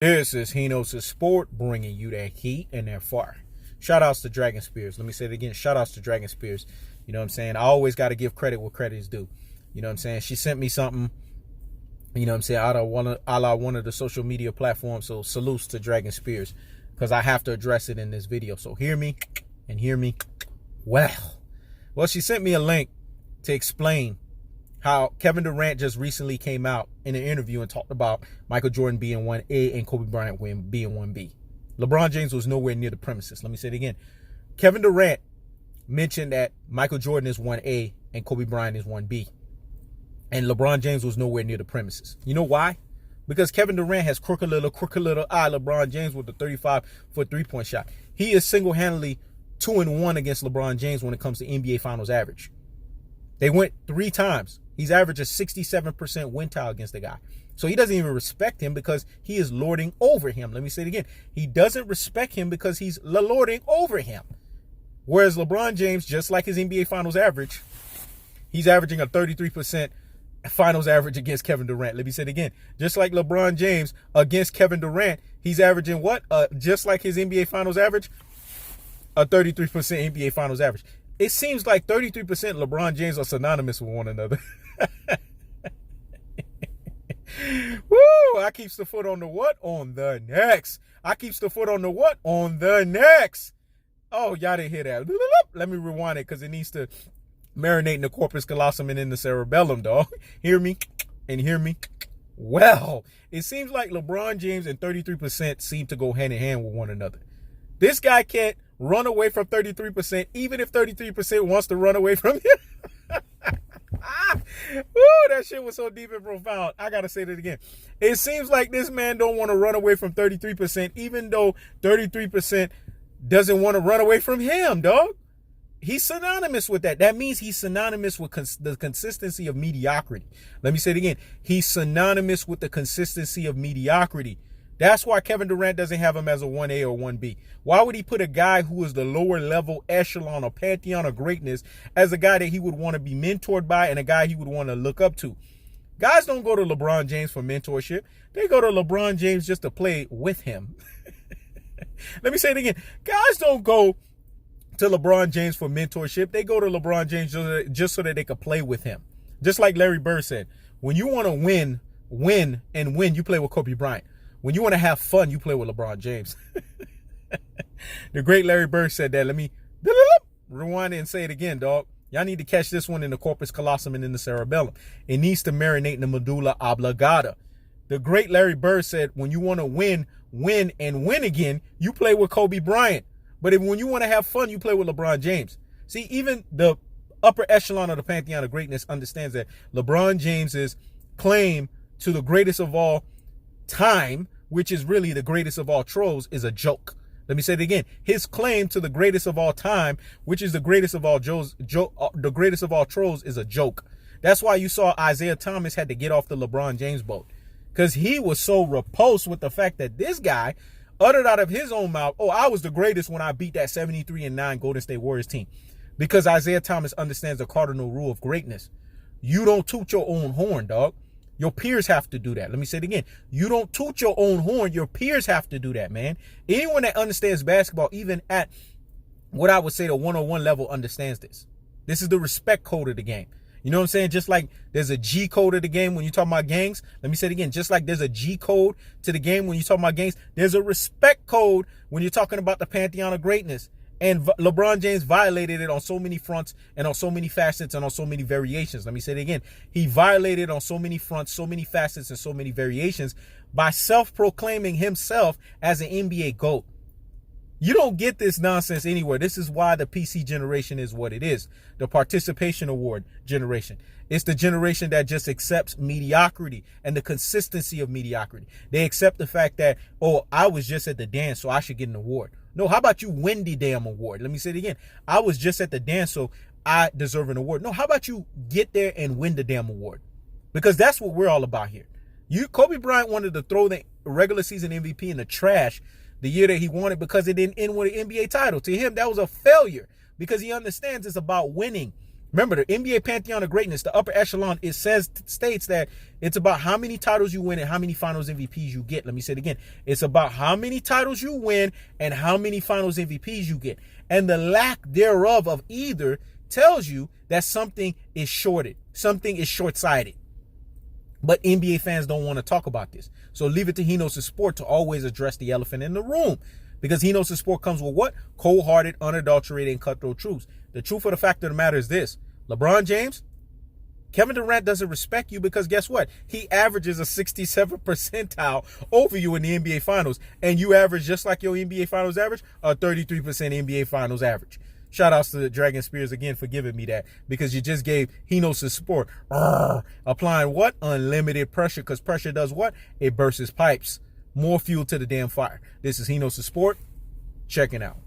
This is Hino's Sport bringing you that heat and that fire. Shout outs to Dragon Spears. Let me say it again. Shout outs to Dragon Spears. You know what I'm saying? I always got to give credit where credit is due. You know what I'm saying? She sent me something, you know what I'm saying, out of one of the social media platforms. So salutes to Dragon Spears because I have to address it in this video. So hear me and hear me well. Well, she sent me a link to explain how Kevin Durant just recently came out in an interview and talked about Michael Jordan being 1A and Kobe Bryant being 1B. LeBron James was nowhere near the premises. Let me say it again. Kevin Durant mentioned that Michael Jordan is 1A and Kobe Bryant is 1B. And LeBron James was nowhere near the premises. You know why? Because Kevin Durant has crooked little eye LeBron James with the 35-foot three-point shot. He is single-handedly 2-1 against LeBron James when it comes to NBA Finals average. They went 3 times. He's averaged a 67% win tile against the guy. So he doesn't even respect him because he is lording over him. Let me say it again. He doesn't respect him because he's lording over him. Whereas LeBron James, just like his NBA Finals average, he's averaging a 33% Finals average against Kevin Durant. Let me say it again. Just like LeBron James against Kevin Durant, he's averaging what? Just like his NBA Finals average, a 33% NBA Finals average. It seems like 33% LeBron James are synonymous with one another. Woo! I keeps the foot on the what? On the next. I keeps the foot on the what? On the next. Oh, y'all didn't hear that. Let me rewind it because it needs to marinate in the corpus callosum and in the cerebellum, dog. Hear me and hear me well. It seems like LeBron James and 33% seem to go hand in hand with one another. This guy can't run away from 33%, even if 33% wants to run away from him. Woo, that shit was so deep and profound. I gotta say that again. It seems like this man don't want to run away from 33%, even though 33% doesn't want to run away from him, dog. He's synonymous with that. That means he's synonymous with the consistency of mediocrity. Let me say it again. He's synonymous with the consistency of mediocrity. That's why Kevin Durant doesn't have him as a 1A or 1B. Why would he put a guy who is the lower level echelon or pantheon of greatness as a guy that he would want to be mentored by and a guy he would want to look up to? Guys don't go to LeBron James for mentorship. They go to LeBron James just to play with him. Let me say it again. Guys don't go to LeBron James for mentorship. They go to LeBron James just so that they could play with him. Just like Larry Bird said, when you want to win, you play with Kobe Bryant. When you want to have fun, you play with LeBron James. The great Larry Bird said that. Let me rewind it and say it again, dog. Y'all need to catch this one in the corpus callosum and in the cerebellum. It needs to marinate in the medulla oblongata. The great Larry Bird said, when you want to win again, you play with Kobe Bryant. But when you want to have fun, you play with LeBron James. See, even the upper echelon of the pantheon of greatness understands that LeBron James's claim to the greatest of all time, which is really the greatest of all trolls, is a joke. Let me say it again. His claim to the greatest of all time, which is the greatest of all the greatest of all trolls, is a joke. That's why you saw Isaiah Thomas had to get off the LeBron James boat, because he was so repulsed with the fact that this guy uttered out of his own mouth, "Oh, I was the greatest when I beat that 73-9 Golden State Warriors team." Because Isaiah Thomas understands the cardinal rule of greatness. You don't toot your own horn, dog. Your peers have to do that. Let me say it again. You don't toot your own horn. Your peers have to do that, man. Anyone that understands basketball, even at what I would say the 101 level, understands this. This is the respect code of the game. You know what I'm saying? Just like there's a G code of the game when you talk about gangs. Let me say it again. Just like there's a G code to the game when you talk about gangs, there's a respect code when you're talking about the pantheon of greatness. And LeBron James violated it on so many fronts and on so many facets and on so many variations. Let me say it again. He violated on so many fronts, so many facets, and so many variations by self-proclaiming himself as an NBA GOAT. You don't get this nonsense anywhere. This is why the PC generation is what it is. The participation award generation. It's the generation that just accepts mediocrity and the consistency of mediocrity. They accept the fact that, oh, I was just at the dance, so I should get an award. No, how about you win the damn award? Let me say it again. I was just at the dance, so I deserve an award. No, how about you get there and win the damn award? Because that's what we're all about here. Kobe Bryant wanted to throw the regular season MVP in the trash the year that he won it because it didn't end with an NBA title. To him, that was a failure because he understands it's about winning. Remember, the NBA Pantheon of Greatness, the upper echelon, it states that it's about how many titles you win and how many finals MVPs you get. Let me say it again. It's about how many titles you win and how many finals MVPs you get. And the lack thereof of either tells you that something is shorted. Something is short-sighted. But NBA fans don't want to talk about this. So leave it to He Knows His Sport to always address the elephant in the room. Because He Knows His Sport comes with what? Cold-hearted, unadulterated, and cutthroat truths. The truth of the fact of the matter is this. LeBron James, Kevin Durant doesn't respect you because guess what? He averages a 67th percentile over you in the NBA Finals. And you average, just like your NBA Finals average, a 33% NBA Finals average. Shout outs to Dragon Spears again for giving me that. Because you just gave He Knows His Sport. Applying what? Unlimited pressure. Because pressure does what? It bursts pipes. More fuel to the damn fire. This is He Knows His Sport. Checking out.